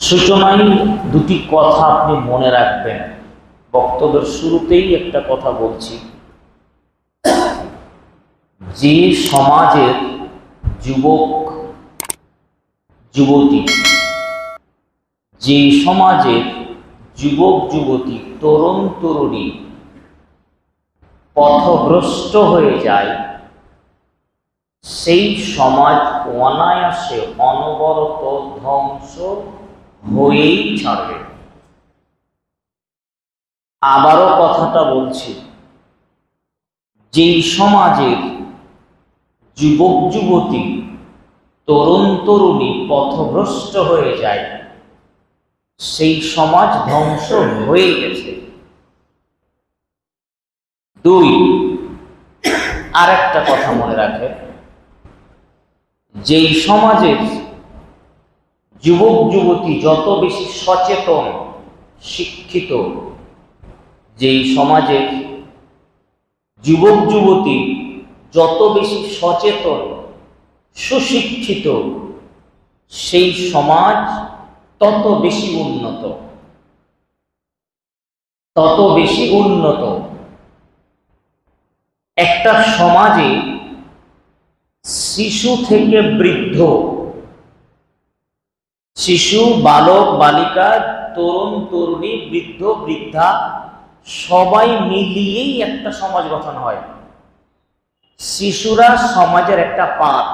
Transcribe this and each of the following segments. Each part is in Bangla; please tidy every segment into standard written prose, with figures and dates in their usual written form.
সূচনায় দুটি কথা আপনি মনে রাখবেন। বক্তব্যের শুরুতেই একটা কথা বলছি, যে সমাজের যুবক যুবতী, যে সমাজের যুবক যুবতী, তরুণ তরুণী পথভ্রষ্ট হয়ে যায়, সেই সমাজ অনায়াসে অনবরত ধ্বংস হয়েই ছাড়বে। আবারও কথাটা বলছি, যেই সমাজের যুবক যুবতী, তরুণ তরুণী পথভ্রষ্ট হয়ে যায়, সেই সমাজ ধ্বংস হয়ে গেছে। দুই, আর একটা কথা মনে রাখে, যেই সমাজের যুবক যুবতী যত বেশি সচেতন শিক্ষিত, যেই সমাজের যুবক যুবতী যত বেশি সচেতন সুশিক্ষিত, সেই সমাজ তত বেশি উন্নত, তত বেশি উন্নত। একটা সমাজে শিশু থেকে বৃদ্ধ, শিশু, বালক বালিকা, তরুণ তরুণী, বৃদ্ধ বৃদ্ধা, সবাই মিলিয়েই একটা সমাজ গঠন হয়। শিশুরা সমাজের একটা পার্ট,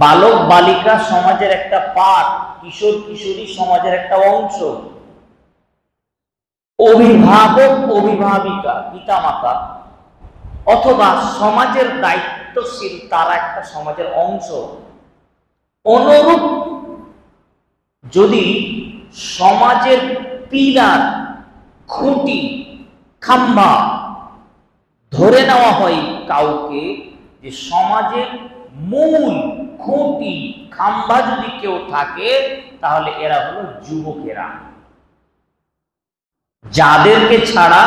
বালক বালিকা সমাজের একটা পার্ট, কিশোর কিশোরী সমাজের একটা অংশ, অভিভাবক অভিভাবিকা পিতামাতা অথবা সমাজের দায়িত্বশীল, তারা একটা সমাজের অংশ। অনুরূপ যদি সমাজের পিলার, খুঁটি, খাম্বা ধরে নেওয়া হয় কাউকে, যে সমাজের মূল খুঁটি খাম্বা যদি কেউ থাকে, তাহলে এরা হলো যুবকেরা, যাদেরকে ছাড়া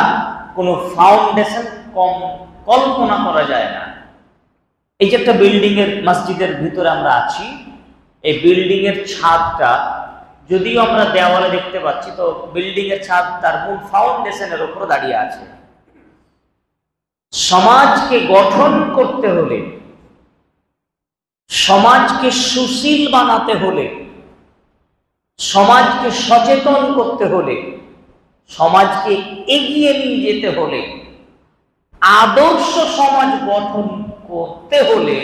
কোনো ফাউন্ডেশন কল্পনা করা যায় না। এই যে একটা বিল্ডিং এর, মসজিদের ভিতরে আমরা আছি, এই বিল্ডিং এর ছাদটা যদিও আমরা দেওয়ালে দেখতে পাচ্ছি, তো বিল্ডিং এর ছাদ তার মূল ফাউন্ডেশনের উপর দাঁড়িয়ে আছে। সমাজকে গঠন করতে হলে, সমাজকে সুশীল বানাতে হলে, সমাজকে সচেতন করতে হলে, সমাজকে এগিয়ে নিয়ে যেতে হলে, আদর্শ সমাজ গঠন করতে হলে,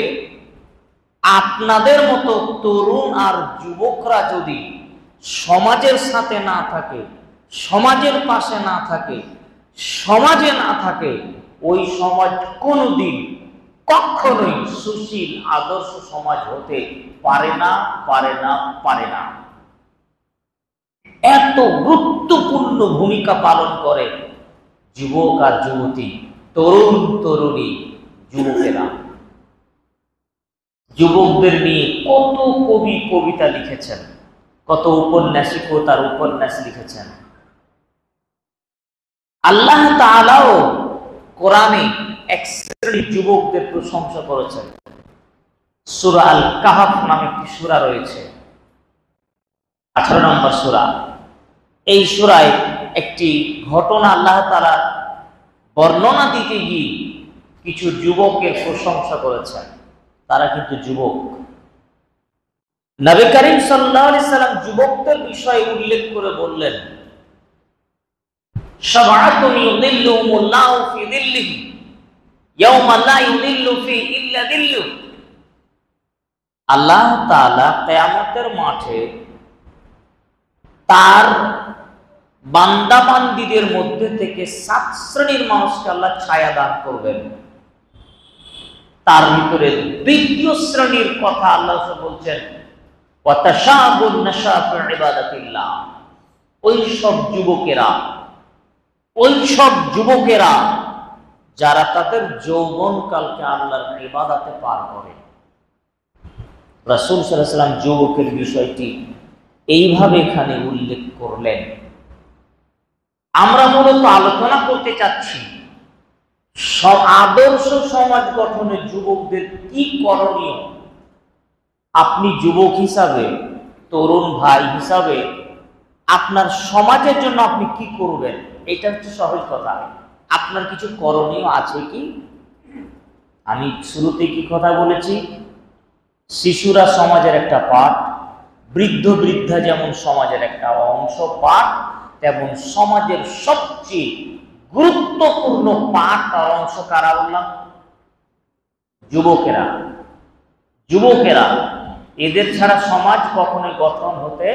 আপনাদের মতো তরুণ আর যুবকরা যদি সমাজের সাথে না থাকে, সমাজের পাশে না থাকে, সমাজে না থাকে, ওই সমাজ কোনোদিন কখনোই সুশীল আদর্শ সমাজ হতে পারে না, পারে না, পারে না। এত গুরুত্বপূর্ণ ভূমিকা পালন করে যুবক আর যুবতী, তরুণ তরুণী, যুবকেরা। যুবকদের নিয়ে কত কবি কবিতা লিখেছেন, কত উপন্যাসিকও তার উপন্যাস লিখেছেন। আল্লাহ তাআলাও কোরআনে এক শ্রেণীর যুবকদের প্রশংসা করেছেন। সূরা আল কাহফ নামে একটি সূরা রয়েছে, 18 নম্বর সূরা। এই সূরায় একটি ঘটনা আল্লাহ তাআলা বর্ণনা দিতে গিয়ে কিছু যুবকের প্রশংসা করেছেন। তারা কিন্তু যুবক। নবী করিম সাল্লাল্লাহু আলাইহি সাল্লাম যুবকদের বিষয়ে উল্লেখ করে বললেন, সাবআতুন ইউযিল্লুহুমুল্লাহু ফি যিল্লিহি ইয়াওমা লা ইউযিল্লু ফি ইল্লা যিল্লুহু। আল্লাহ তাআলা কিয়ামতের মাঠে তার বান্দা বান্দীদের মধ্যে থেকে 7 শ্রেণীর মানুষকে আল্লাহ ছায়া দান করবেন। তার ভিতরে দ্বিতীয় শ্রেণীর কথা আল্লাহ বলছেন, ওয়াতাশাবুন নাশা ফি ইবাদাতিল্লাহ। ওই সব যুবকেরা যারা তাদের যৌবনকালকে আল্লাহর ইবাদতে পার করে। রাসূল সাল্লাল্লাহু আলাইহি ওয়াসাল্লাম যুবকের বিষয়টি এইভাবে এখানে উল্লেখ করলেন। আমরা মূলত আলোচনা করতে চাচ্ছি আদর্শ সমাজ গঠনে যুবকদের কি করণীয়। আপনি যুবক হিসাবে তরুণ ভাই হিসাবে আপনার সমাজের জন্য আপনি কি করবেন, এটা হচ্ছে সহজ কথা। আপনার কিছু করণীয় আছে কি? আমি শুরুতে কি কথা বলেছি? শিশুরা সমাজের একটা পার্ট, বৃদ্ধ বৃদ্ধা যেমন সমাজের একটা অংশ পার্ট, তেমন সমাজের সবচেয়ে গুরুত্বপূর্ণ পার্ট আর অংশ কারা বললাম? যুবকেরা। যুবকেরা, এদের ছাড়া সমাজ কখনোই গঠন হতে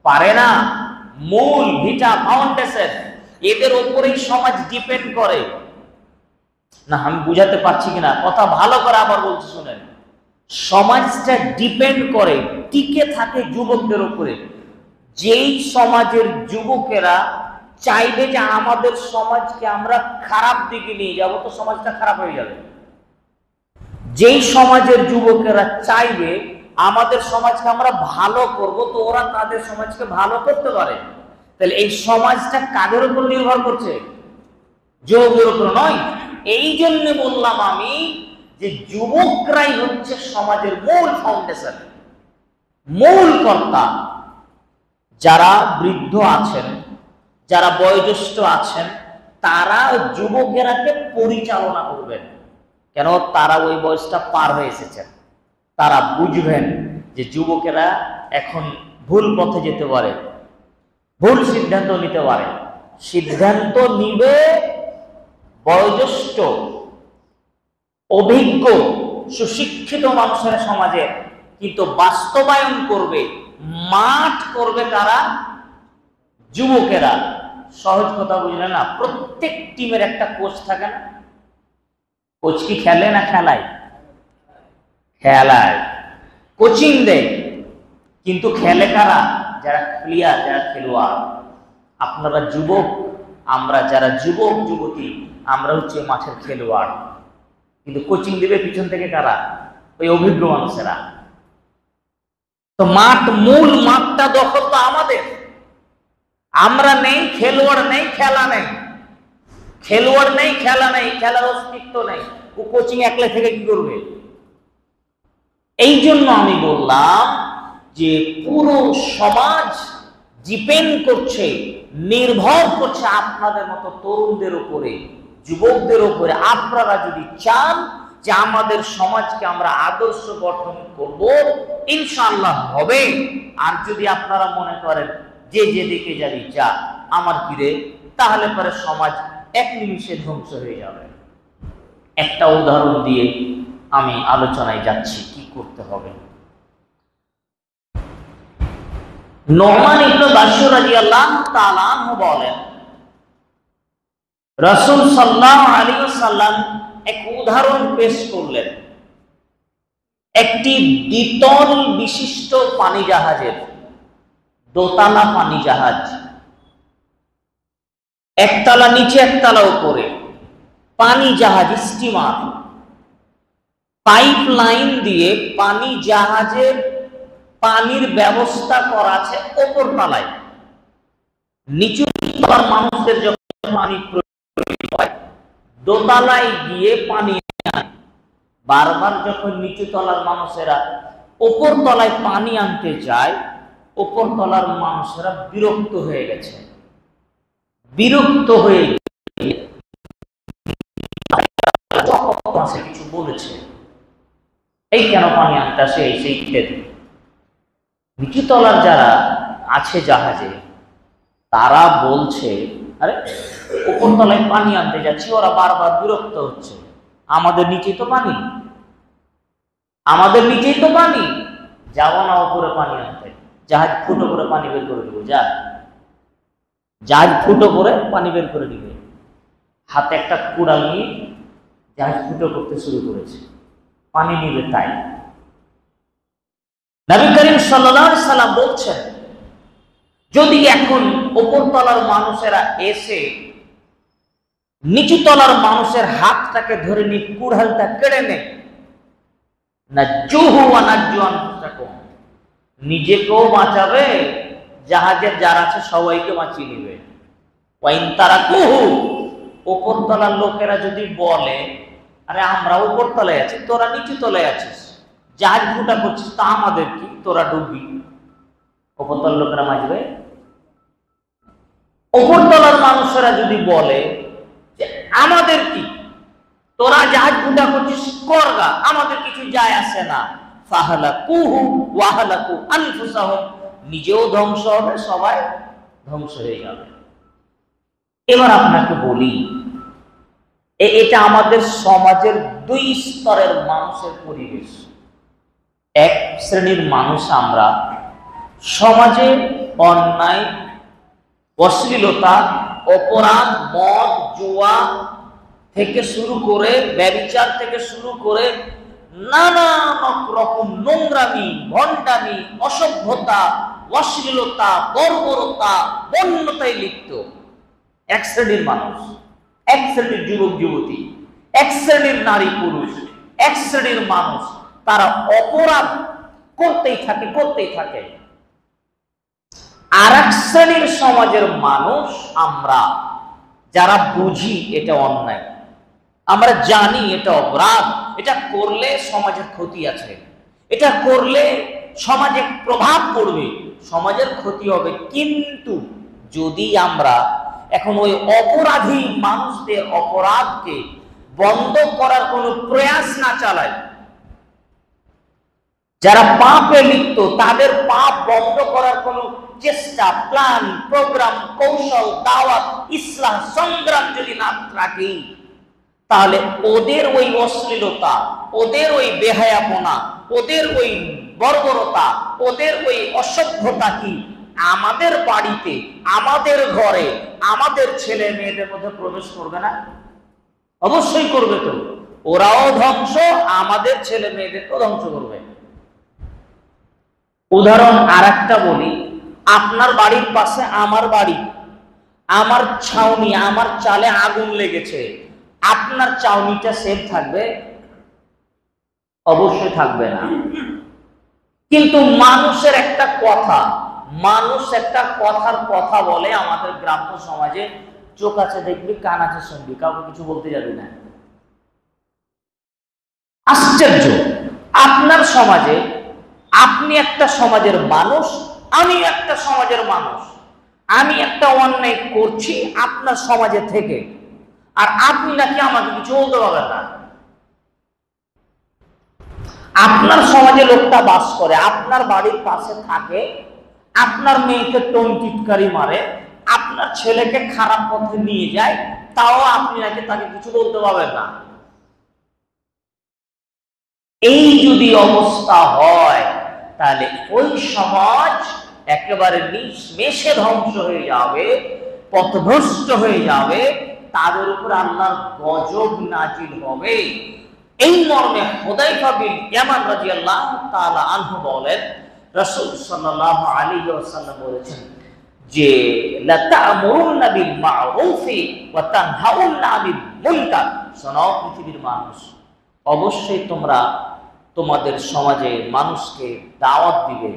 পারে না। মূল ভিটা ফাউন্ডেশন, এদের উপরেই সমাজ ডিপেন্ড করে। না আমি বুঝাতে পারছি কিনা, কথা ভালো করে আবার বলছি শুনেন। সমাজটা ডিপেন্ড করে, টিকে থাকে যুবকদের উপরে। যেই সমাজের যুবকেরা চাইবে যে আমাদের সমাজকে আমরা খারাপ দিকে নিয়ে যাব, তো সমাজটা খারাপ হয়ে যাবে। যেই সমাজের যুবকেরা চাইবে আমাদের সমাজকে আমরা ভালো করব, তো ওরা তাদের সমাজকে ভালো করতে পারে। তাহলে এই সমাজটা কাদের উপর নির্ভর করছে? যুবকের উপর নয়। এই জন্য বললাম আমি যে যুবকরাই হচ্ছে সমাজের মূল ফাউন্ডেশন, মূল কর্তা। যারা বৃদ্ধ আছেন, যারা বয়োজ্যেষ্ঠ আছেন, তারা যুবকেরাকে পরিচালনা করবেন। কেন? তারা ওই বয়সটা পার হয়ে এসেছেন। তারা বুঝবেন যে যুবকেরা এখন ভুল পথে যেতে পারে, ভুল সিদ্ধান্ত নিতে পারে। সিদ্ধান্ত নিবে বয়োজ্যেষ্ঠ, অভিজ্ঞ, সুশিক্ষিত মানুষের সমাজে, কিন্তু বাস্তবায়ন করবে, মাঠ করবে কারা? যুবকেরা। সহজ কথা বুঝলে না? প্রত্যেক টিমের একটা কোচ থাকে না? কোচ কি খেলে না খেলায়? খেলায়, কোচিং দেয়, কিন্তু খেলে কারা? যারা প্লেয়ার, যারা খেলোয়াড়। আপনারা যুবক, আমরা যারা যুবক যুবতী, আমরা হচ্ছে মাঠের খেলোয়াড়, কিন্তু কোচিং দিবে পিছন থেকে কারা? ওই অভিজ্ঞ মানুষেরা। তো মাঠ, মূল মাঠটা দখল তো আমাদের। আমরা নেই, খেলোয়াড় নেই, খেলা নেই। খেলোয়াড় নেই, খেলা নেই, খেলার অস্তিত্ব নেই। ও কোচিং একলা থেকে কি করবে? এই জন্য আমি বললাম যে পুরো সমাজ ডিপেন্ড করছে, নির্ভর করছে আপনাদের মতো তরুণদের উপরে, যুবকদের উপরে। আপনারা যদি চান যে আমাদের সমাজকে আমরা আদর্শ গঠন করব, ইনশাআল্লাহ হবে। আর যদি আপনারা মনে করেন যে যেদিকে যাবি যা, আমার কিরে, তাহলে পরে সমাজ এক নিমিষে ধ্বংস হয়ে যাবে। একটা উদাহরণ দিয়ে আমি আলোচনায় যাচ্ছি কি করতে হবে। নোমান ইবনে বাশশার রাদিয়াল্লাহু তাআলা আনহু বলেন, রাসূল সাল্লাল্লাহু আলাইহি ওয়াসাল্লাম এক উদাহরণ পেশ করলেন একটি দ্বিতল বিশিষ্ট পানি জাহাজের। দোতলা পানি জাহাজ, একতলা নিচে একতলা উপরে, পানি জাহাজ, স্টিমার। পাইপ লাইন দিয়ে পানি জাহাজের পানির ব্যবস্থা করা আছে ওপর তলায়। নিচু তলার মানুষদের যখন পানি প্রয়োজন হয়, দোতলায় গিয়ে পানি আনে। বারবার যখন নিচু তলার মানুষেরা ওপর তলায় পানি আনতে যায়, ওপর তলার মানুষেরা বিরক্ত হয়ে গেছে। বিরক্ত হয়ে কিছু বলেছে, এই কেন পানি আনতে আসে, এই সেই ইত্যাদি। নিচু তলার যারা আছে জাহাজে, তারা বলছে, আরে উপর তলায় পানি আনতে যাচ্ছি, ওরা বারবার বিরক্ত হচ্ছে। আমাদের নিচেই তো পানি, আমাদের নিচেই তো পানি, যাবো না উপরে পানি আনতে। জাহাজ ফুটো করে পানি বের করে দেবো, যা। জাহাজ ফুটো করে পানি বের করে দিবে। হাতে একটা কুড়াল নিয়ে জাহাজ ফুটো করতে শুরু করেছে, পানি নিবে তাই। নবী করিম সাল্লাল্লাহু আলাইহি সাল্লাম বলছেন, যদি এখন উপর তলার মানুষেরা এসে নিচু তলার মানুষের হাতটাকে ধরে নিয়ে কুড়ালটা কেড়ে নেয়, নাজ্জুহু ওয়া নাজ্জু আনফুসাকুম, নিজেকেও বাঁচাবে, জাহাজের যারা আছে সবাইকে বাঁচিয়ে নেবে। ওয়া ইন তারাকুহু, উপর তলার লোকেরা যদি বলে, আরে আমরা উপর তলায় আছি, তোরা নিচু তলায় আছিস, জাহাজ ফুটা করছিস, তা আমাদের কি, তোরা ডুববি। উপরতলার লোকেরা মাজবে? উপরতলার মানুষেরা যদি বলে যে আমাদের কি, তোরা জাহাজ গুন্ডা করছিস করগা, আমাদের কিছু যায় আসে না, ফাহলাকুহু ওয়াহলাকু আনফুসাহুম, নিজেও ধ্বংস হবে, সবাই ধ্বংস হয়ে যাবে। এবার আপনাকে বলি, এটা আমাদের সমাজের দুই স্তরের মানুষের পরিবেশ। এক শ্রেণীর মানুষ আমরা সমাজে অন্যায়, অশ্লীলতা, অপরাধ, মদ, জুয়া থেকে শুরু করে, ব্যভিচার থেকে শুরু করে নানা রকম নোংরামি, ভণ্ডামি, অসভ্যতা, অশ্লীলতা, বর্বরতা, বন্যতায় লিপ্ত এক শ্রেণীর মানুষ, এক শ্রেণীর যুবক যুবতী, এক শ্রেণীর নারী পুরুষ, এক শ্রেণীর মানুষ, তারা অপরাধ করতেই থাকে। আর এক শ্রেণীর সমাজের মানুষ আমরা, যারা বুঝি এটা অন্যায়, আমরা জানি এটা অপরাধ, এটা করলে সমাজের ক্ষতি আছে, এটা করলে সমাজে প্রভাব পড়বে, সমাজের ক্ষতি হবে। কিন্তু যদি আমরা এখন ওই অপরাধী মানুষদের অপরাধকে বন্ধ করার কোনো প্রয়াস না চালাই, যারা পাপে লিপ্ত তাদের পাপ বন্ধ করার কোনো চেষ্টা, প্ল্যান, প্রোগ্রাম, কৌশল, দাওয়াত, ইসলাম সংগ্রাম যদি না রাখি, তাহলে ওদের ওই অশ্লীলতা, ওদের ওই বেহায়াপনা, ওদের ওই বর্বরতা, ওদের ওই অসভ্যতা কি আমাদের বাড়িতে, আমাদের ঘরে, আমাদের ছেলে মেয়েদের মধ্যে প্রবেশ করবে না? অবশ্যই করবে। তো ওরাও ধ্বংস, আমাদের ছেলে মেয়েদেরকেও ধ্বংস করবে। উদাহরণ আর একটা বলি, আপনার বাড়ির পাশে আমার বাড়ি, আমার ছাউনি, আমার চালে আগুন লেগেছে, আপনার চাউনিটা সেফ থাকবে? অবশ্যই থাকবে না। কিন্তু মানুষের একটা কথা, মানুষ একটা কথার কথা বলে আমাদের গ্রাম্য সমাজে, চোখ আছে দেখবি, কান আছে শুনবি, কাউকে কিছু বলতে যাবি না। আশ্চর্য! আপনার সমাজে, আপনি একটা সমাজের মানুষ, আমি একটা সমাজের মানুষ, আমি একটা অন্যায় করছি আপনার সমাজে থেকে, আর আপনি নাকি আমাকে কিছু বলতে পারবেন না। আপনার সমাজে লোকটা বাস করে, আপনার বাড়ির পাশে থাকে, আপনার মেয়েকে টোন টিটকারি মারে, আপনার ছেলেকে খারাপ পথে নিয়ে যায়, তাও আপনি নাকি তাকে কিছু বলতে পারবেন না। এই যদি অবস্থা হয়, তাহলে ওই সমাজ একেবারে নিঃশেষে ধ্বংস হয়ে যাবে, পথভ্রষ্ট হয়ে যাবে, তাদের উপর আল্লাহর গজব নাজিল হবে। এই মর্মে হুযায়ফা বিন ইয়ামান রাদিয়াল্লাহু তাআলা আনহু বলেন, রাসূল সাল্লাল্লাহু আলাইহি ওয়াসাল্লাম বলেছেন যে লা তা'মুরুন্না বিল মা'রুফি ওয়া তানহাউন্না আনিল মুনকার। শোনো পৃথিবীর মানুষ, অবশ্যই তোমরা তোমাদের সমাজে মানুষকে দাওয়াত দিবে,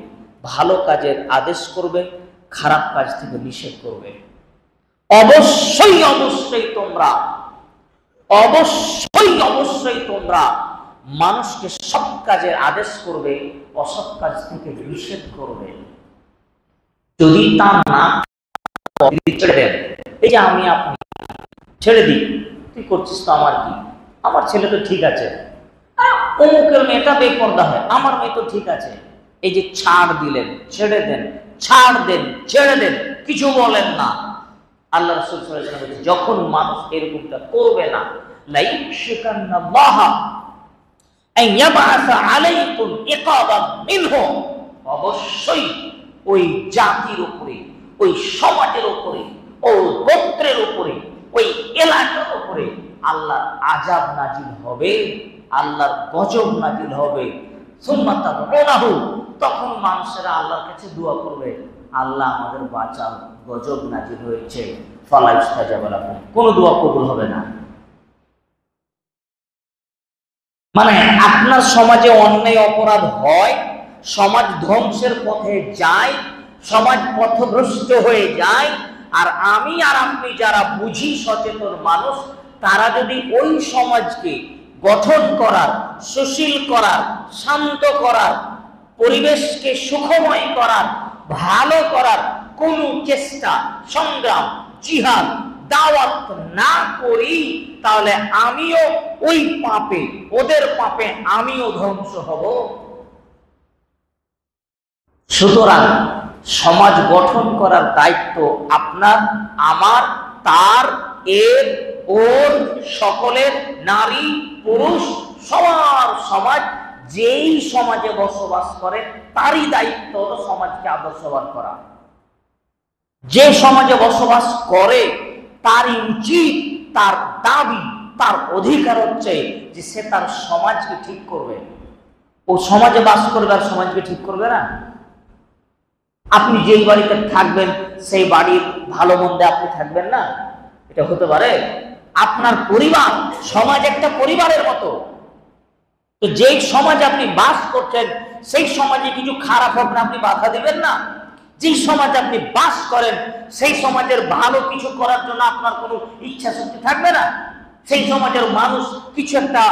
ভালো কাজের আদেশ করবে, খারাপ কাজ থেকে নিষেধ করবে। অবশ্যই তোমরা মানুষকে সৎ কাজের আদেশ করবে, অসৎ কাজ থেকে নিষেধ করবে। যদি তা না ছেড়ে দেন, এই যে আমি আপনি ছেড়ে দিই, তুই করছিস তো আমার কি, আমার ছেলে তো ঠিক আছে, অমুকের মেয়েটা বেপর্দা হয়, আমার মেয়ে তো ঠিক আছে, এই যে ছাড় দিলেন, ছেড়ে দেন, ছাড় দেন, ছেড়ে দেন, কিছু বলেন না। আল্লাহ রাসূল সাল্লাল্লাহু আলাইহি ওয়াসাল্লাম বলেছেন, যখন মানুষ এরকমটা করবে না, লা ইউশিকান্নাল্লাহ আন ইয়াবআসা আলাইকুম ইকাবান মিনহু, অবশ্যই ওই জাতির উপরে, ওই সমাজের উপরে, ওই গোত্রের উপরে, ওই এলাকার উপরে আল্লাহর আযাব নাজিল হবে, আল্লাহর গজব নাজিল হবে। সুম্মা তাদউনাহু, তখন মানুষেরা আল্লাহর কাছে দোয়া করবে, আল্লাহ আমাদের বাঁচাও, গজব নাজিল হয়েছে, ফালা ইস্তাজাবা লাকুম, কোনো দোয়া কবুল হবে না। মানে আপনার সমাজে অন্যায় অপরাধ হয়, সমাজ ধ্বংসের পথে যায়, সমাজ পথভ্রষ্ট হয়ে যায়, আর আমি আর আপনি যারা বুঝি সচেতন মানুষ, তারা যদি ওই সমাজকে গঠন করার, সুশীল করার, শান্ত করার, পরিবেশকে সুখময় করার ভালো করার কোনো চেষ্টা, সংগ্রাম, জিহাদ, দাওয়াত না করি, তাহলে আমিও ওই পাপে, ওদের পাপে আমিও ধ্বংস হব। সুতরাং সমাজ গঠন করার দায়িত্ব আপনার, আমার, তার, এর, ওর, সকলের, নারী পুরুষ সবার সমাজ, যেই সমাজে বসবাস করে তারই দায়িত্ব হলো সমাজকে আদর্শবান করা। যে সমাজে বসবাস করে তারই উচিত, তার দাবি, তার অধিকার হচ্ছে যে সে তার সমাজকে ঠিক করবে। ও সমাজে বাস করবে আর সমাজকে ঠিক করবে না? আপনি যেই বাড়িতে থাকবেন সেই বাড়ির ভালো মন্দে আপনি থাকবেন না? এটা হতে পারে? আপনার পরিবার, সমাজ একটা পরিবারের মতো। তো যেই সমাজে আপনি বাস করছেন সেই সমাজে কিছু খারাপ হোক না, আপনি বাধা দিবেন না? যেই সমাজে আপনি বাস করেন সেই সমাজের ভালো কিছু করার জন্য আপনার কোনো ইচ্ছা শক্তি থাকবে না? সেই সমাজের মানুষ কিছু একটা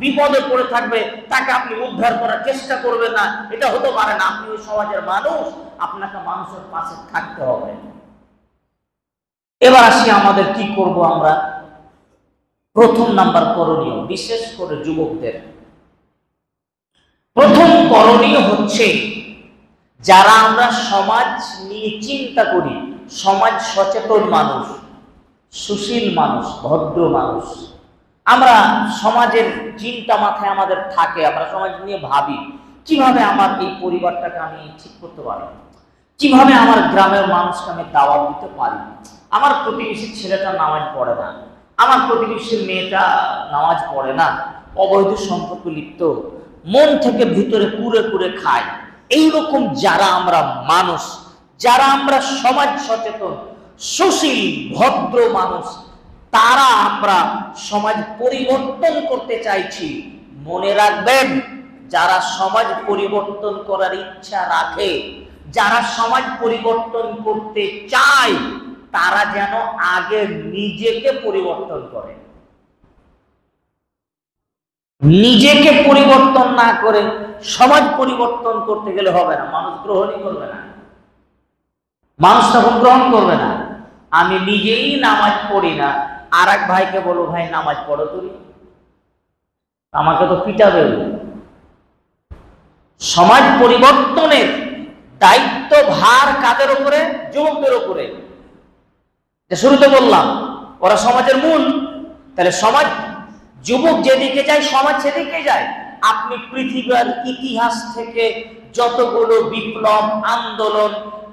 বিপদে পড়ে থাকবে, তাকে আপনি উদ্ধার করার চেষ্টা করবেন না? এটা হতে পারে না। আপনি ওই সমাজের মানুষ, আপনাকে মানুষের পাশে থাকতে হবে। এবার আসি আমাদের কি করব আমরা। প্রথম নাম্বার করণীয়, বিশেষ করে যুবকদের প্রথম করণীয় হচ্ছে, যারা আমরা সমাজ নিয়ে চিন্তা করি, সমাজ সচেতন মানুষ, সুশীল মানুষ, ভদ্র মানুষ, আমরা সমাজের চিন্তা মাথায় আমাদের থাকে, আমরা সমাজ নিয়ে ভাবি কিভাবে আমার এই পরিবারটাকে আমি ঠিক করতে পারি, কিভাবে আমার গ্রামের মানুষকে আমি দাওয়াত দিতে পারি। আমার প্রতিবেশীর ছেলেটা নামাজ পড়ে না, আমার প্রতিবেশীর মেয়েটা নামাজ পড়ে না, অবৈধ সম্পর্ক লিপ্ত, মন থেকে ভিতরে কুরে কুরে খায়। এইরকম যারা আমরা মানুষ, যারা আমরা সমাজ সচেতন, সুশীল, ভদ্র মানুষ, তারা আমরা সমাজ পরিবর্তন করতে চাইছি। মনে রাখবেন, যারা সমাজ পরিবর্তন করার ইচ্ছা রাখে, যারা সমাজ পরিবর্তন করতে চায়, তারা যেন আগে নিজেকে পরিবর্তন করে। নিজেকে পরিবর্তন না করে সমাজ পরিবর্তন করতে গেলে হবে না। মানুষ গ্রহণই করবে না, মানুষ তখন গ্রহণ করবে না। আমি নিজেই নামাজ পড়ি না, আর এক ভাইকে বলো ভাই নামাজ পড়ো তুমি, আমাকে তো পিটাবে। সমাজ পরিবর্তনের দায়িত্ব ভার কাদের উপরে? যুবকদের উপরে। শুরুতে বললাম ওরা সমাজের মূল, তাহলে সমাজ, যুবক যেদিকে যায় সমাজ সেদিকে যায়। আপনি পৃথিবীর ইতিহাস থেকে যতগুলো বিপ্লব, আন্দোলন,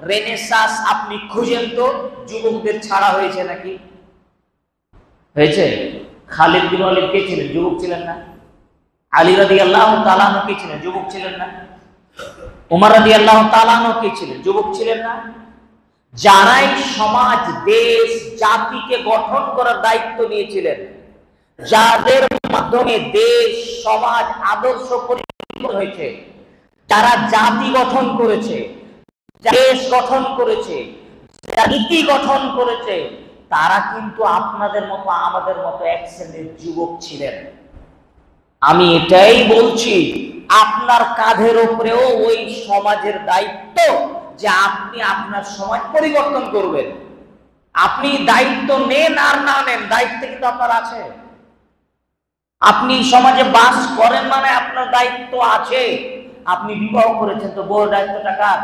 রেনেসাঁস আপনি খুঁজেন তো যুবকদের ছাড়া হয়েছে নাকি? হয়েছে? খালিদ বিন ওয়ালিদ কে ছিলেন? যুবক ছিলেন না? আলী রাদিয়াল্লাহু তাআলা আনহু কে ছিলেন? যুবক ছিলেন না? উমর রাদিয়াল্লাহু তাআলা আনহু কে ছিলেন? যুবক ছিলেন না? যারাই সমাজ, দেশ, জাতিকে গঠন করার দায়িত্ব নিয়েছিলেন, যাদের মাধ্যমে দেশ, সমাজ, আদর্শ পরিবর্তন হয়েছে, যারা জাতি গঠন করেছে, দেশ গঠন করেছে, নীতি গঠন করেছে, তারা কিন্তু আপনাদের মতো আমাদের মতো এক শ্রেণীর যুবক ছিলেন। আমি এটাই বলছি, আপনার কাঁধের উপরেও ওই সমাজের দায়িত্ব যে আপনি আপনার সমাজ পরিবর্তন করবেন। আপনি দায়িত্ব নেন আর না নেন, দায়িত্ব কিন্তু আপনার আছে। আপনি সমাজে বাস করেন মানে আপনার দায়িত্ব আছে। আপনি বিবাহ করেছেন তো বউর দায়িত্বটা কার?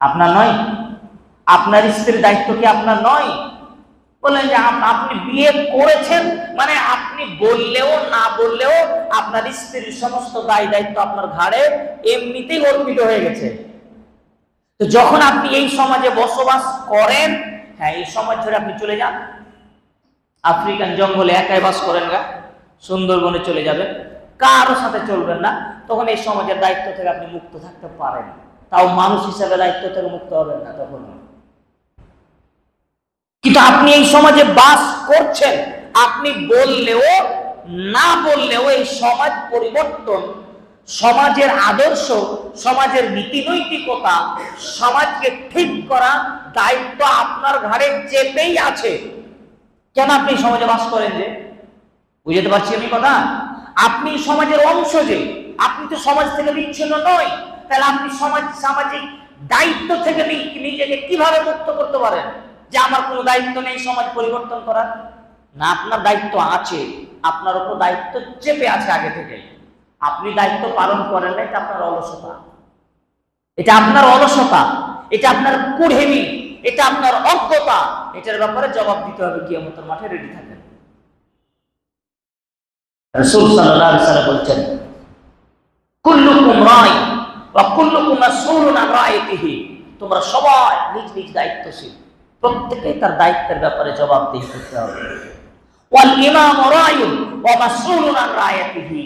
আপনার নয়? আপনার স্ত্রীর দায়িত্ব কি আপনার নয়? বলেন যে আপনি বিয়ে করেছেন মানে আপনি বললেও না বললেও আপনার স্ত্রীর সমস্ত দায় দায়িত্ব আপনার ঘাড়ে এমনিতেই অর্পিত হয়ে গেছে। তো যখন আপনি এই সমাজে বসবাস করেন, হ্যাঁ এই সমাজ ছেড়ে আপনি চলে যান, আফ্রিকান জঙ্গলে একাই বাস করেন গা, সুন্দরবনে চলে যাবেন, কারো সাথে চলবেন না, তখন এই সমাজের দায়িত্ব থেকে আপনি মুক্ত থাকতে পারেন। তাও মানুষ হিসেবে দায়িত্ব থেকে মুক্ত হবেন না তখন। কিন্তু আপনি এই সমাজে বাস করছেন, আপনি বললেও না বললেও এই সমাজ পরিবর্তন, সমাজের আদর্শ, সমাজের নীতি নৈতিকতা, সমাজকে ঠিক করা দায়িত্ব আপনার ঘাড়ে চেপেই আছে। কেন? আপনি সমাজে বাস করেন যে, বুঝতে পারছি আমি কথা? আপনি সমাজের অংশ যে, আপনি তো সমাজ থেকে বিচ্ছিন্ন নয়, তাহলে আপনি সামাজিক দায়িত্ব থেকে নিজেকে কিভাবে মুক্ত করতে পারেন যে আমার কোনো দায়িত্ব নেই সমাজ পরিবর্তন করার? না, আপনার দায়িত্ব আছে, আপনার উপর দায়িত্ব চেপে আছে আগে থেকে। আপনি দায়িত্ব পালন করেন না, এটা আপনার অলসতা, এটা আপনার অলসতা, এটা আপনার কুড়েমি, এটা আপনার অজ্ঞতা। এটার ব্যাপারে জবাব দিতে হবে কিয়ামতের মাঠে, রেডি থাকেন। রাসূল সাল্লাল্লাহু আলাইহি ওয়াসাল্লাম বলছেন, কুল্লুকুম রাই ওয়া কুল্লুকুম মাসউলুন আন রাইয়াতিহি। তোমরা সবাই নিজ নিজ দায়িত্বশীল, প্রত্যেকেই তার দায়িত্বের ব্যাপারে জবাবদিহি করতে হবে। ওয়াল ইমামু রাইয়ুন ওয়া মাসউলুন আন রাইয়াতিহি।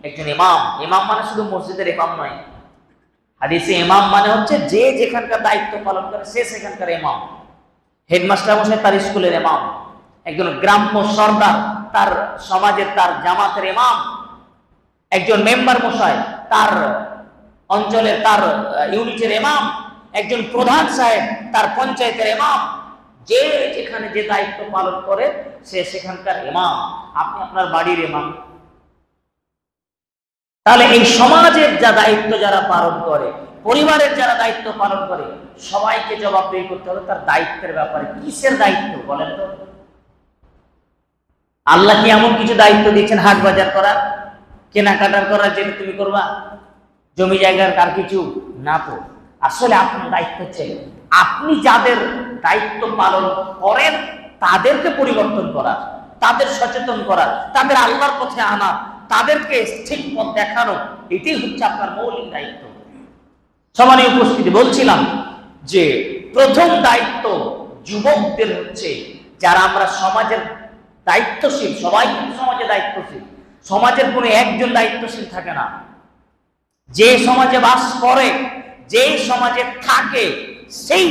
একজন ইমাম, ইমাম মানে শুধু মসজিদের ইমাম নয়। হাদিসে ইমাম মানে হচ্ছে যে যেখানকার দায়িত্ব পালন করে সে সেখানকার ইমাম। হেডমাস্টার মশাই তার স্কুলের ইমাম, একজন গ্রাম্য সরদার তার সমাজের তার জামাতের ইমাম, একজন মেম্বার মশাই তার অঞ্চলের তার ইউনিটের ইমাম, একজন প্রধান সাহেব তার পঞ্চায়েতের ইমাম। যে যেখানে যে দায়িত্ব পালন করে সে সেখানকার ইমাম। আপনি আপনার বাড়ির ইমাম। তাহলে এই সমাজের যা দায়িত্ব যারা পালন করে, পরিবারের যারা দায়িত্ব পালন করে, সবাইকে জবাবদিহি করতে হবে তার দায়িত্বের ব্যাপারে। কিসের দায়িত্ব বলেন তো? আল্লাহ কি এমন কিছু দায়িত্ব দিয়েছেন হাট বাজার করার, কেনাকাটার করার, যেটা তুমি করবা? জমি জায়গার কার কিছু না তো। আসলে আপনার দায়িত্ব হচ্ছে আপনি যাদের দায়িত্ব পালন করেন তাদেরকে পরিবর্তন করা, তাদের সচেতন করা, তাদের আল্লাহর পথে আনা, তাদেরকে ঠিক পথ দেখানো। এটাই হচ্ছে আপনার মৌলিক দায়িত্ব। সম্মানীয় উপস্থিতি, বলছিলাম যে প্রথম দায়িত্ব যুবকদের হচ্ছে, যারা আমরা সমাজের দায়িত্বশীল, সবাই কিন্তু সমাজে দায়িত্বশীল। সমাজের কোনো একজন দায়িত্বশীল থাকে না। যে সমাজে বাস করে, যে সমাজে থাকে, সেই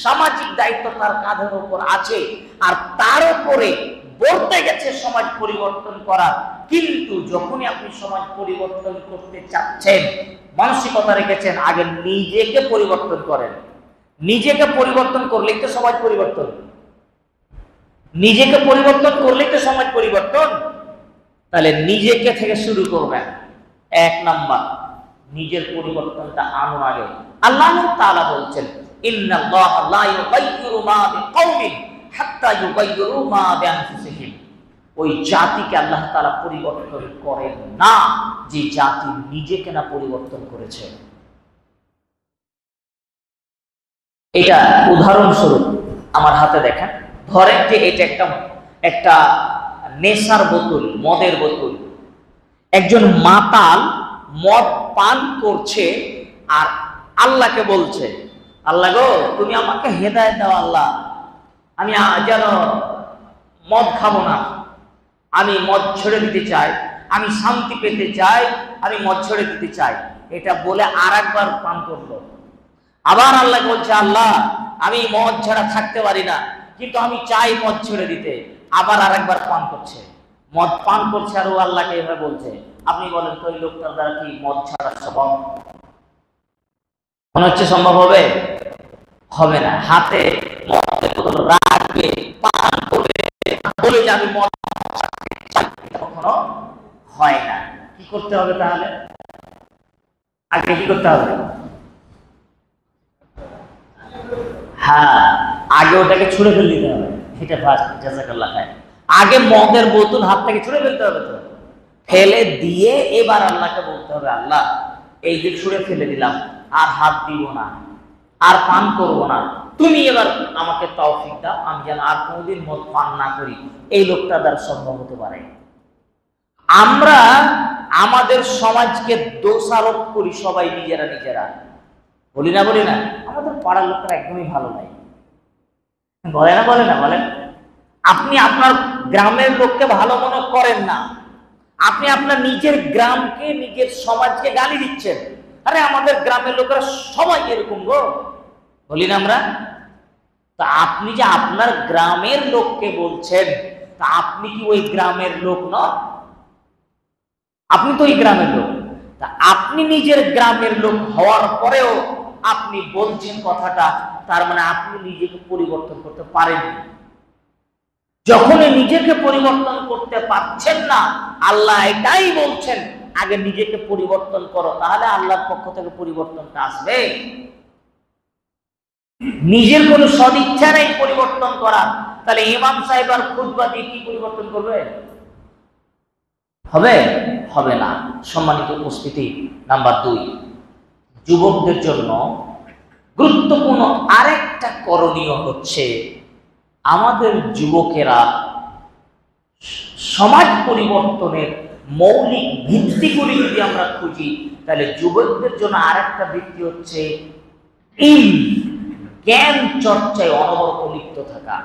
সামাজিক দায়িত্ব তার কাঁধের উপর আছে। আর তার উপরে বলতে গেছে সমাজ পরিবর্তন করা। কিন্তু যখনই আপনি সমাজ পরিবর্তন করতে চাচ্ছেন, মানসিকতা রেখেছেন আগে নিজেকে পরিবর্তন করেন। নিজেকে পরিবর্তন করলেই তো সমাজ পরিবর্তন। নিজেকে পরিবর্তন করলেই তো সমাজ পরিবর্তন। তাহলে নিজেকে থেকে শুরু করবেন। এক নাম্বার, নিজের পরিবর্তনটা আনুন আগে। আল্লাহ তাআলা বলছেন, ইন্নাল্লাহা লা ইউগাইয়িরু মা বিকাওমিন হাত্তা ইউগাইয়িরু মা বিআনফুসিহিম। ওই জাতিকে আল্লাহ তাআলা পরিবর্তন করেন না যে জাতি নিজেকে না পরিবর্তন করেছে। এটা উদাহরণস্বরূপ আমার হাতে দেখেন। ধরেন যে এটা একটা নেশার বোতল, মদের বোতল। একজন মাতাল মদ পান করছে আর আল্লাহকে বলছে, আল্লাহ গো তুমি আমাকে হেদায়েত দাও, আল্লাহ আমি যেন মদ খাবো না, আমি মদ ছেড়ে দিতে চাই, আমি শান্তি পেতে চাই, আমি মদ ছেড়ে দিতে চাই। এটা বলে আর একবার পান করলো। আবার আল্লাহ বলছে, আল্লাহ আমি মদ ছাড়া থাকতে পারি না, কিন্তু আমি চাই মদ ছেড়ে দিতে। আবার আর একবার পান করছে, মদ পান করছে আর ও আল্লাহকে এভাবে বলছে। আপনি বলেন তো এই লোকটার দ্বারা কি মদ ছাড়া সম্ভব? মনে হচ্ছে সম্ভব হবে? হবে না। হাতে মদের বোতল রাখবে, পান করবে, বলে যে আমি মদ কখনো হয় না। কি করতে হবে তাহলে? আগে কি করতে হবে? হ্যাঁ, আগে ওটাকে ছুঁড়ে ফেলে দিতে হবে। এটা ফার্স্ট, জাযাকাল্লাহ খায়। আগে মদের বোতল হাত থেকে ছুঁড়ে ফেলতে হবে। তো ফেলে দিয়ে এবার আল্লাহকে বলতে হবে, আল্লাহ এই যে ছুঁড়ে ফেলে দিলাম, আর হাত দিব না, আর পান করবো না, তুমি এবার আমাকে তৌফিক দাও, আমি যেন আর কোনোদিন মদ পান না করি। এই লোকটা দ্বারা সম্ভব হতে পারে। আমরা আমাদের সমাজকে দোষারোপ করি সবাই নিজেরা নিজেরা, বলি না আমাদের পাড়ার লোকেরা একদমই ভালো নাই, বলে না বলেন। আপনি আপনার গ্রামের লোককে ভালো মনে করেন না, আপনি আপনার নিজের গ্রামকে, নিজের সমাজকে গালি দিচ্ছেন। আরে আমাদের গ্রামের লোকেরা সবাই এরকম গো, বলি না আমরা? তা আপনি যে আপনার গ্রামের লোককে বলছেন, তা আপনি কি ওই গ্রামের লোক নন? আপনি তো ওই গ্রামের লোক। তা আপনি নিজের গ্রামের লোক হওয়ার পরেও আপনি বলছেন কথাটা, তার মানে আপনি নিজেকে পরিবর্তন করতে পারেননি। যখন নিজেকে পরিবর্তন করতে পারছেন না, আল্লাহ এটাই বলছেন আগে নিজেকে পরিবর্তন করো, তাহলে আল্লাহর পক্ষ থেকে পরিবর্তনটা আসবে। নিজের কোনো সদিচ্ছা নেই পরিবর্তন করা, তাহলে ইমাম সাহেব আর খুতবা দিয়ে কি পরিবর্তন করবে? হবে? হবে না। সম্মানিত উপস্থিতি, নাম্বার 2, যুবকদের জন্য গুরুত্বপূর্ণ আরেকটা করণীয় হচ্ছে, আমাদের যুবকেরা সমাজ পরিবর্তনের মৌলিক ভিত্তিগুলি যদি আমরা খুঁজি, তাহলে যুবকদের জন্য আরেকটা ভিত্তি হচ্ছে জ্ঞান চর্চায় অনবরত লিপ্ত থাকা।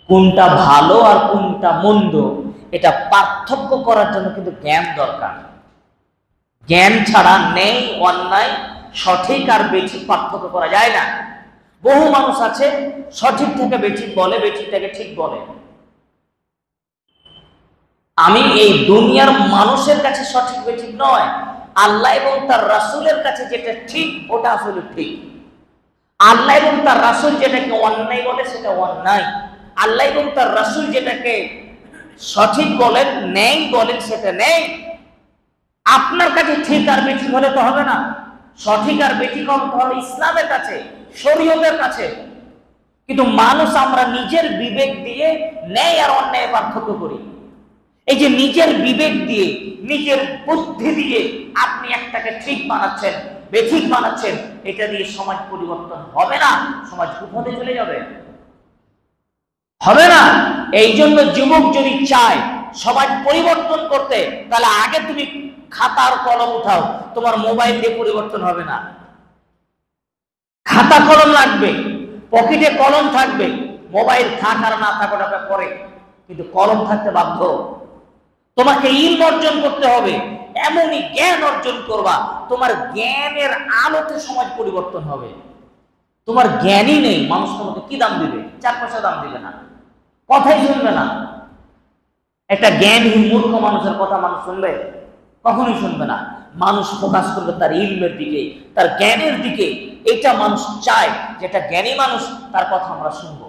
কোনটা ভালো আর কোনটা মন্দ এটা পার্থক্য করার জন্য কিন্তু জ্ঞান দরকার। জ্ঞান ছাড়া নেই অন্যায়, সঠিক আর বেঠিক পার্থক্য করা যায় না। বহু মানুষ আছে সঠিক থেকে বেঠিক বলে, বেঠিক থেকে ঠিক বলে। আমি এই দুনিয়ার মানুষের কাছে সঠিক বেঠিক নয়, আল্লাহ এবং তার রাসূলের কাছে যেটা ঠিক ওটা আসলে ঠিক। আল্লাহ এবং তার রাসূল যেটাকে অন্যায় বলে সেটা অন্যায়, আল্লাহ এবং তার রাসূল যেটাকে সঠিক বলেন, ন্যায় বলেন, সেটা ন্যায়। আপনার কাছে ঠিক আর বেঠিক হলে তো হবে না। সঠিক আর বেঠিক হলে ইসলামের কাছে, শরীয়তের কাছে। কিন্তু মানুষ আমরা নিজের বিবেক দিয়ে ন্যায় আর অন্যায় পার্থক্য করি। এই যে নিজের বিবেক দিয়ে, নিজের বুদ্ধি দিয়ে আপনি একটাকে ঠিক বানাচ্ছেন, বেঠিক বানাচ্ছেন, এটা দিয়ে সমাজ পরিবর্তন হবে না, সমাজ কুপথে চলে যাবে, হবে না। এই জন্য যুবক যদি চায় সমাজ পরিবর্তন করতে, তাহলে আগে তুমি খাতার কলম উঠাও। তোমার মোবাইল দিয়ে পরিবর্তন হবে না। খাতা কলম লাগবে, পকেটে কলম থাকবে। মোবাইল থাক আর না থাক ওটা পরে, কিন্তু কলম থাকতে বাধ্য। তোমাকে ইলম অর্জন করতে হবে, এমনই জ্ঞান অর্জন করবা, তোমার জ্ঞানের আলোতে সমাজ পরিবর্তন হবে। তোমার জ্ঞানই নেই, মানুষ তোমাকে কি দাম দিবে? 4 পয়সা দাম দিবে না, কথাই শুনবে না। একটা জ্ঞানহীন মূর্খ মানুষের কথা মানুষ শুনবে? কখনোই শুনবে না। মানুষ ফোকাস করবে তার ইলমের দিকে, তার জ্ঞানের দিকে। এটা মানুষ চায়, যেটা জ্ঞানী মানুষ তার কথা আমরা শুনব।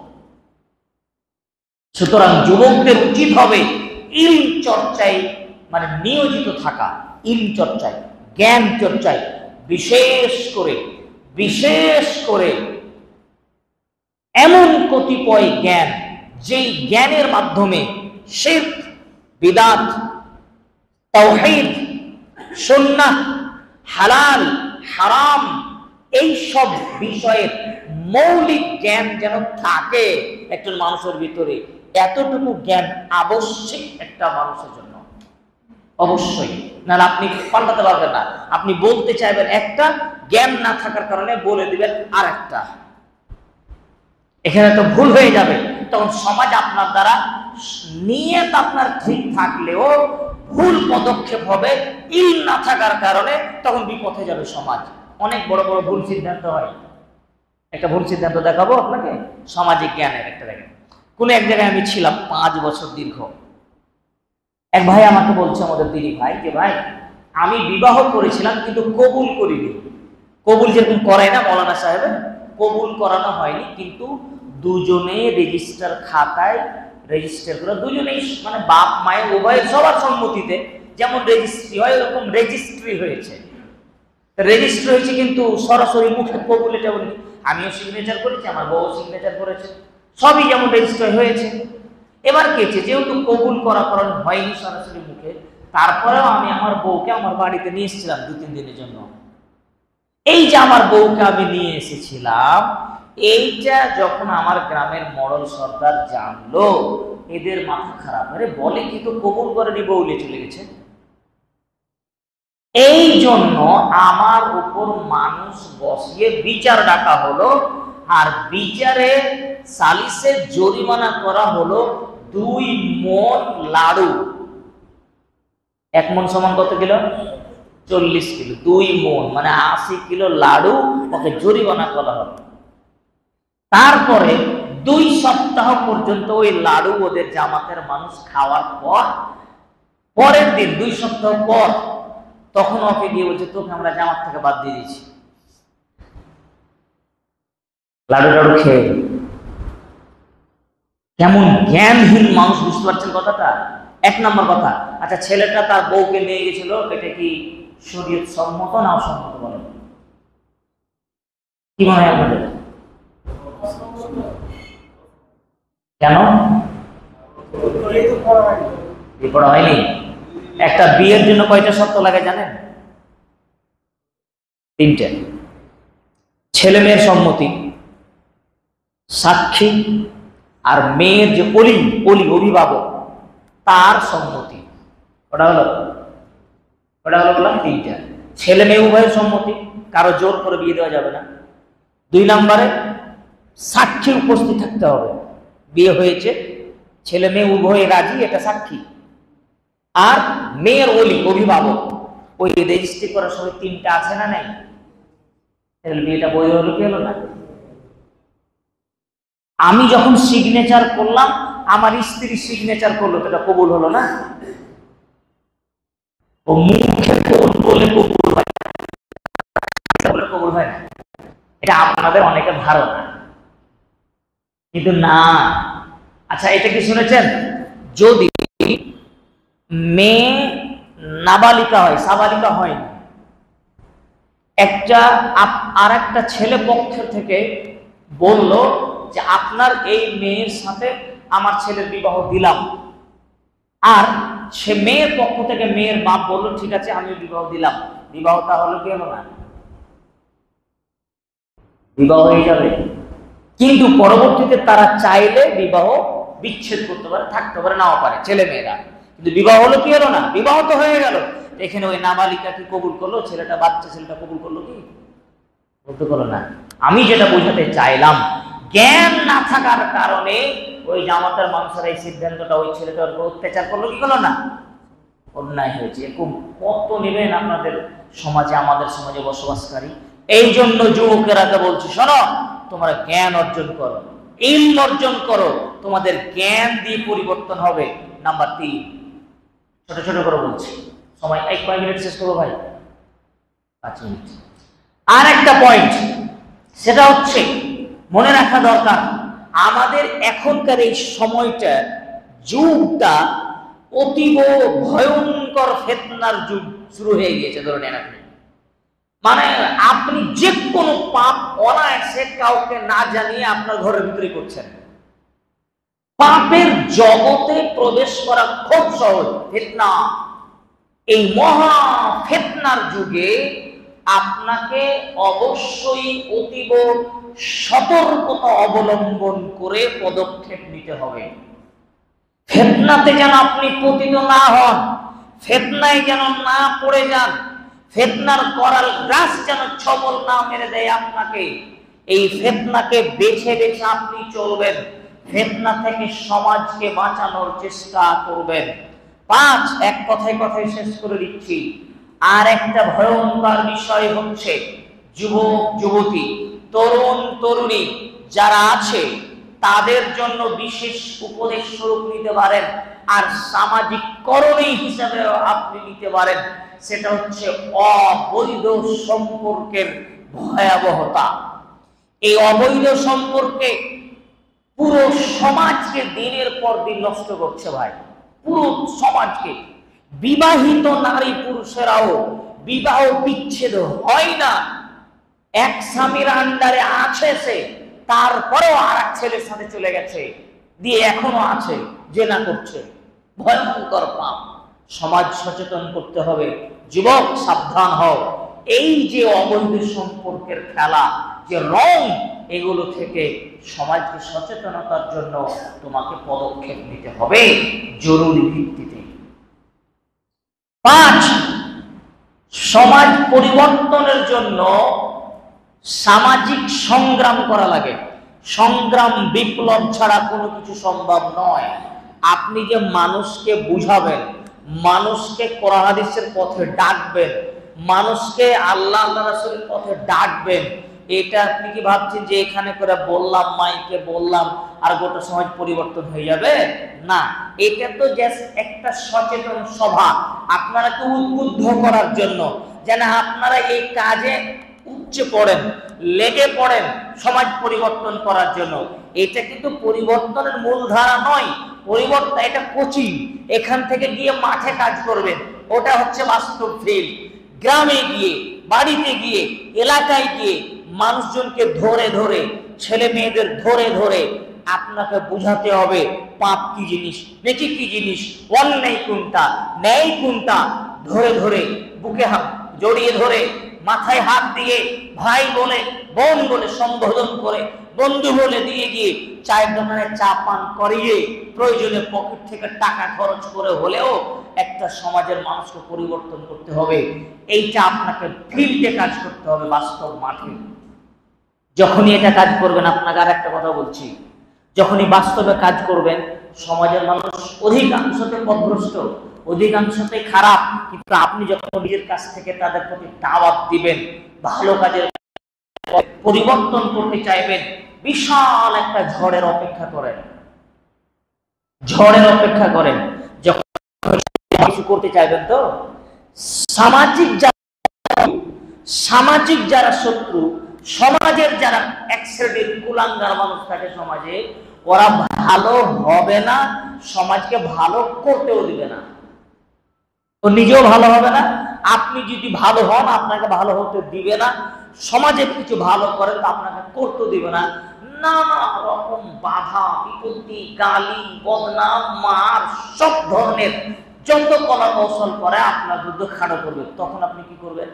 সুতরাং যুবকদের উচিত হবে ইলম চর্চায় মানে নিয়োজিত থাকা, ইলম চর্চায়, জ্ঞান চর্চায়। বিশেষ করে এমন কতিপয় জ্ঞান, যেই জ্ঞানের মাধ্যমে শিরক, বিদআত, তাওহীদ, সুন্নাহ, হালাল, হারাম এই সব বিষয়ের মৌলিক জ্ঞান যেন থাকে একজন মানুষের ভিতরে। এতটুকু জ্ঞান আবশ্যক একটা মানুষের জন্য, অবশ্যই। নাহলে আপনি পাল্টাতে পারবেন না। আপনি বলতে চাইবেন একটা, জ্ঞান না থাকার কারণে বলে দিবেন আরেকটা, এখানে তো ভুল হয়ে যাবে। তখন সমাজ আপনার দ্বারা নিয়ত আপনার ঠিক থাকলেও ভুল পদক্ষেপ হবে ইলম না থাকার কারণে, তখন বিপথে যাবে সমাজ। অনেক বড় বড় ভুল সিদ্ধান্ত হয়। একটা ভুল সিদ্ধান্ত দেখাবো আপনাকে, সামাজিক জ্ঞানের একটা। দেখেন, কোন এক জায়গায় আমি ছিলাম 5 বছর দীর্ঘ। এক ভাই আমাকে বলছে, আমাদের দিদি ভাই, যে ভাই আমি বিবাহ করেছিলাম কিন্তু কবুল করিনি। কবুল যেরকম করায় না মৌলানা সাহেবের, কবুল করানো হয়নি, কিন্তু দুজনে রেজিস্টার খাতায় রেজিস্টার করে, দুজনেই মানে বাপ মায়ের উভয়ের সবার সম্মতিতে যেমন রেজিস্ট্রি হয় এরকম রেজিস্ট্রি হয়েছে। রেজিস্ট্রি হয়েছে কিন্তু সরাসরি মুখে কবুল এটা বলি। আমিও সিগনেচার করেছি, আমার বউ সিগনেচার করেছে, সবই যেমন রেজিস্টার হয়েছে। এবার কেছে যেহেতু কবুল করাকরণ হয়নি সরাসরি মুখে, তারপরেও আমি আমার বউকে আমার বাড়িতে নিয়ে এসেছিলাম 2-3 দিনের জন্য। এই যে আমার বউকে আমি নিয়ে এসেছিলাম, এইটা যখন আমার গ্রামের মডল সর্দার জানলো, এদের মাথা খারাপ। আরে বলে কি, তো কবুল করেনি, বউলে চলে গেছে। এই জন্য আমার উপর মানুষ বসিয়ে বিচার ডাকা হলো, আর বিচারে সালিসে জরিমানা করা হলো 2 মণ লাড়ু। 1 মণ সমান কত কিলো? 40 কিলো। 2 মণ মানে 80 কিলো লাড়ু ওকে জরিমানা করা হলো। তারপরে 2 সপ্তাহ পর্যন্ত ওই লাড়ু ওদের জামাতের মানুষ খাওয়ার পর, পরের দিন 2 সপ্তাহ পর তখন ওকে গিয়ে বলছে, তোকে আমরা জামাত থেকে বাদ দিয়ে দিয়েছি, লাড়ু টাড়ু খেয়ে। কেমন জ্ঞানহীন মানুষ, বুঝতে পারছেন কথাটা? 1 নম্বর কথা। আচ্ছা, ছেলেটা তার বউকে নিয়ে গেছিল, এটা কি শরীয়ত সম্মত না অসম্মত বলেন? কি মনে হয় আপনাদের? কেন পড়া হয়নি? একটা বিয়ের জন্য কয়টা শর্ত লাগে জানেন? 3টে। ছেলে মেয়ের সম্মতি, সাক্ষী, আর মেয়ের যে অভিভাবক তার সম্মতি। ওটা হলো বললাম 3টা। ছেলে মেয়ে উভয়ের সম্মতি, কারো জোর করে বিয়ে দেওয়া যাবে না। 2 নম্বরে সাক্ষী উপস্থিত থাকতে হবে, বিয়ে হয়েছে, ছেলে মেয়ে উভয়ে রাজি, এটা সাক্ষী। আর মেয়ের অভিভাবক, ওই রেজিস্ট্রি করার সময় 3টা আছে না নাই? তাহলে বিয়েটা বই হলো কি হলো না? আমি যখন সিগনেচার করলাম, আমার স্ত্রী সিগনেচার করলো, তো এটা কবুল হলো না? ও মুখে কবুল বলে কবুল হয় না, এটা আপনাদের অনেকের ধারণা, কিন্তু না। আচ্ছা, এটা কি শুনেছেন? যদি মেয়ে নাবালিকা হয়, সাবালিকা হয়নি, আর একটা ছেলে পক্ষ থেকে বলল যে আপনার এই মেয়ের সাথে আমার ছেলের বিবাহ দিলাম, আর সে মেয়ের পক্ষ থেকে মেয়ের বাপ বললো ঠিক আছে আমি বিবাহ দিলাম, বিবাহটা হলো কি হলো না? বিবাহ হয়ে যাবে। কিন্তু পরবর্তীতে তারা চাইলে বিবাহ বিচ্ছেদ করতে পারে, থাকতে পারে, নাও পারে, ছেলে মেয়েরা। কিন্তু বিবাহ হলো কি হলো না? বিবাহ তো হয়ে গেল। এখানে ওই নাবালিকা কি কবুল করলো? বাচ্চা ছেলেটা কবুল করলো কি? বলতে পারলো না। আমি যেটা বোঝাতে চাইলাম, জ্ঞান না থাকার কারণে ওই জামাতার মানুষেরা এই সিদ্ধান্তটা ওই ছেলেটার উপর অত্যাচার করলো কি হলো না? অন্যায় হয়েছে। এরকম কত নেবেন আপনাদের সমাজে, আমাদের সমাজে বসবাসকারী। এই জন্য যুবকেরাকে বলছি, শোনো, তোমরা জ্ঞান অর্জন করো, ইলম অর্জন করো, তোমাদের জ্ঞান দিয়ে পরিবর্তন হবে। নাম্বার 3, ছোট ছোট করে বলছি, সময় কয়েক মিনিট শেষ করবো ভাই, 5 মিনিট। আর একটা পয়েন্ট, সেটা হচ্ছে মনে রাখা দরকার, আমাদের এখনকার এই সময়টা, যুগটা অতীব ভয়ঙ্কর ফিতনার যুগ শুরু হয়ে গিয়েছে। ধরে নেন আপনি, মানে আপনি যে কোনো পাপ অনায়াসে কাউকে না জানিয়ে আপনার ঘরের ভিতরে করছেন। পাপের জগতে প্রবেশ করা খুব সহজ। ফিতনা, এই মহা ফিতনার যুগে আপনাকে অবশ্যই অতীব সতর্কতা অবলম্বন করে পদক্ষেপ নিতে হবে। ফিতনাতে যেন আপনি পতিত না হন, ফিতনায় যেন না পড়ে যান, ফিতনার করাল গ্রাস যেন ছবল না মেরে দেয় আপনাকে। এই ফিতনাকে বেছে বেছে আপনি চলবেন, ফিতনা থেকে সমাজকে বাঁচানোর চেষ্টা করবেন। 5, এক কথায় শেষ করে দিচ্ছি। আর একটা ভয়ঙ্কর বিষয় হচ্ছে, যুবক যুবতী, তরুণ তরুণী যারা আছে, তাদের জন্য বিশেষ উপদেশ স্বরূপ নিতে পারেন, আর সামাজিক করণীয় হিসাবে আপনি নিতে পারেন। সেটা হচ্ছে অবৈধ সম্পর্কের ভয়াবহতা। এই অবৈধ সম্পর্কে পুরো সমাজকে দিনের পর দিন নষ্ট করছে ভাই, পুরো সমাজকে। বিবাহিত নারী পুরুষেরাও বিবাহ বিচ্ছেদ হয় না, এক স্বামীর আন্ডারে আছে সে, তারপরেও আর এক ছেলের সাথে চলে গেছে, দিয়ে এখনো আছে, জেনা করছে। ভয়ঙ্কর পাপ। সমাজ সচেতন করতে হবে, যুবক সাবধান হও। এই যে অবৈধ সম্পর্কের খেলা, যে রং, এগুলো থেকে সমাজকে সচেতনতার জন্য তোমাকে পদক্ষেপ নিতে হবে জরুরি ভিত্তিতে। 5, সমাজ পরিবর্তনের জন্য সামাজিক সংগ্রাম করা লাগে। সংগ্রাম, বিপ্লব ছাড়া কোনো কিছু সম্ভব নয়। আপনি যে মানুষকে বুঝাবেন, মানুষকে কোরআন হাদিসের পথে ডাকবেন, মানুষকে আল্লাহ রাসূলের পথে ডাকবেন, এটা আপনি কি ভাবছেন যে এখানে করে বললাম, মাইকে বললাম আর গোটা সমাজ পরিবর্তন হয়ে যাবে? না, এটা তো জাস্ট একটা সচেতন সভা আপনারাকে উদ্বুদ্ধ করার জন্য, যেন আপনারা এই কাজে উচ্চে পড়েন, লেগে পড়েন সমাজ পরিবর্তন করার জন্য। এটা কিন্তু পরিবর্তনের মূলধারা নয়, পরিবর্তন এটা কোচিং। এখান থেকে গিয়ে মাঠে কাজ করবেন, ওটা হচ্ছে বাস্তব ফিল্ড। গ্রামে গিয়ে, বাড়িতে গিয়ে, এলাকায় গিয়ে মানুষজনকে ধরে ধরে, ছেলে মেয়েদের ধরে ধরে আপনাকে বুঝাতে হবে পাপ কি জিনিস, নেকি কি জিনিস, অন্যায় কোনটা, ন্যায় কোনটা, ধরে ধরে বুকে হাত জড়িয়ে ধরে মাথায় হাত দিয়ে ভাই বলে বোন বলে সম্বোধন করে বন্ধু বলে দিয়ে গিয়ে চায়ের দোকানে চা পান করিয়ে প্রয়োজনে পকেট থেকে টাকা খরচ করে হলেও একটা সমাজের মানুষকে পরিবর্তন করতে হবে। এইটা আপনাকে ফিল্ডে কাজ করতে হবে, বাস্তব মাঠে। যখনই এটা কাজ করবেন, আপনাকে আর একটা কথা বলছি, যখনই বাস্তবে কাজ করবেন, সমাজের মানুষ অধিকাংশতে পথভ্রষ্ট, অধিকাংশতে খারাপ, কিন্তু আপনি যখন নিজের কাছ থেকে তাদের প্রতি দাওয়াত দিবেন, ভালো কাজের পরিবর্তন করতে চাইবেন, বিশাল একটা ঝড়ের অপেক্ষা করেন, ঝড়ের অপেক্ষা করেন। যখন কিছু করতে চাইবেন, তো সামাজিক যারা শত্রু, সমাজের যারা এক শ্রেণীর কুলাঙ্গার মানুষ থাকে সমাজে, ওরা ভালো হবে না, সমাজকে ভালো করতেও দিবে না, ও নিজেও ভালো হবে না। আপনি যদি ভালো হন, আপনাকে ভালো হতে দিবে না। সমাজে কিছু ভালো করেন তো আপনাকে করতে দিবে না। নানা রকম বাধা বিপত্তি, গালি, বদনাম, মার, সব ধরনের যত কলা কৌশল করে আপনার বিরুদ্ধে খাড়ো করবে। তখন আপনি কি করবেন?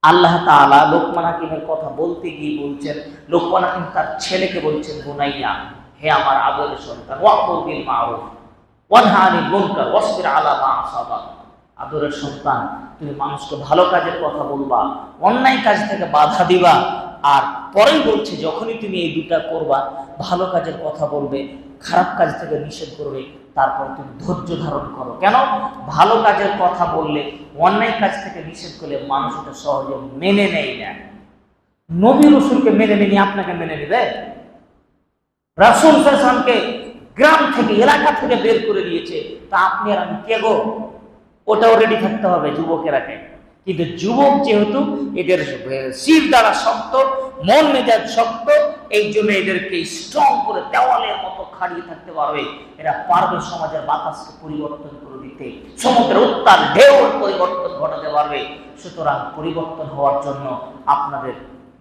আল্লাহ তাআলা লোকমান হাকিমের কথা বলতে গিয়ে বলছেন, লোকমান হাকিম তার ছেলেকে বলছেন, বুনাইয়া, হে আমার আদরের সন্তান, ওয়া'মুর বিল মা'রুফ ওয়ানহা আনিল মুনকার ওয়াসবির আলা মা আসাবাক। আদরের সন্তান, তুমি মানুষকে ভালো কাজের কথা বলবা, অন্যায় কাজ থেকে বাধা দিবা, আর পরেই বলছে যখনই তুমি এই দুটা করবা, ভালো কাজের কথা বলবে, খারাপ কাজ থেকে নিষেধ করবে, তারপর তুমি ধৈর্য ধারণ করো। কেন? ভালো কাজের কথা বললে, অন্যায় কাজ থেকে নিষেধ করলে মানুষ এটা সহজে মেনে নেয় না। নবী রাসূলকে মেনে নিয়ে আপনাকে মেনে নেবে? রাসূল সাল্লাল্লাহু আলাইহি ওয়াসাল্লামকে গ্রাম থেকে, এলাকা থেকে বের করে দিয়েছে, তা আপনি আর আমি কে গো? ওটাও রেডি থাকতে হবে যুবকেরাকে। কিন্তু যুবক যেহেতু এদের শির দ্বারা শক্ত, মন মেজাজ শক্ত, এই জন্য এদেরকে স্ট্রং করে দেওয়ালের মতো খাড়িয়ে থাকতে পারবে। এরা পারবে সমাজের বাতাসকে পরিবর্তন করে দিতে, সমুদ্রের উত্তাল ঢেউর পরিবর্তন ঘটাতে পারবে। সুতরাং পরিবর্তন হওয়ার জন্য আপনাদের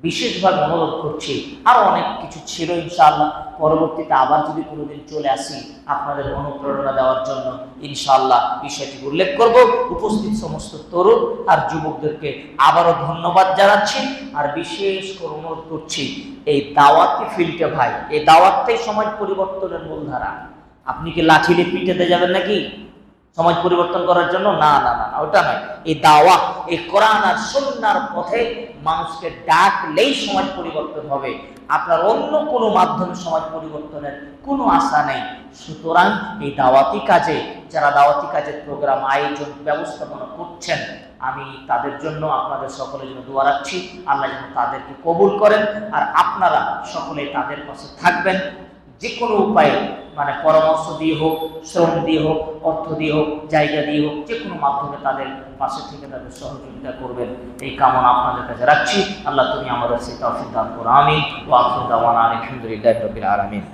বিশেষভাবে অনুরোধ করছি। আরো অনেক কিছু ছিল, ইনশাআল্লাহ পরবর্তীতে আবার যদি কোনোদিন চলে আসি আপনাদের অনুপ্রেরণা দেওয়ার জন্য, ইনশাআল্লাহ বিষয়টি উল্লেখ করব। উপস্থিত সমস্ত তরুণ আর যুবকদেরকে আবারও ধন্যবাদ জানাচ্ছি, আর বিশেষ করে অনুরোধ করছি, এই দাওয়াতি ফিল্ডে ভাই, এই দাওয়াতটাই সমাজ পরিবর্তনের মূলধারা। আপনি কি লাঠি নিয়ে পিঠেতে যাবেন নাকি সমাজ পরিবর্তন করার জন্য? না না না, ওটা নয়। এই দাওয়াত, এই কোরআন আর সুন্নাহর পথে মানুষকে ডাকলেই সমাজ পরিবর্তন হবে। আপনার অন্য কোনো মাধ্যমে সমাজ পরিবর্তনের কোনো আশা নেই। সুতরাং এই দাওয়াতি কাজে, যারা দাওয়াতি কাজের প্রোগ্রাম আয়োজন ব্যবস্থাপনা করছেন, আমি তাদের জন্য, আপনাদের সকলের জন্য দোয়া রাখছি, আল্লাহ যেন তাদেরকে কবুল করেন, আর আপনারা সকলে তাদের পাশে থাকবেন, যে কোনো উপায়ে, মানে পরামর্শ দিয়ে হোক, শ্রম দিয়ে হোক, অর্থ দিয়ে হোক, জায়গা দিয়ে হোক, যে কোনো মাধ্যমে তাদের পাশে থেকে তাদের সহযোগিতা করবেন, এই কামনা আপনাদের কাছে রাখছি। আল্লাহ তুমি আমাদের সেই তৌফিক দান করো, আমিন। ওয়া আখিরু দাওয়ানা আলহামদুলিল্লাহি রাব্বিল আলামিন।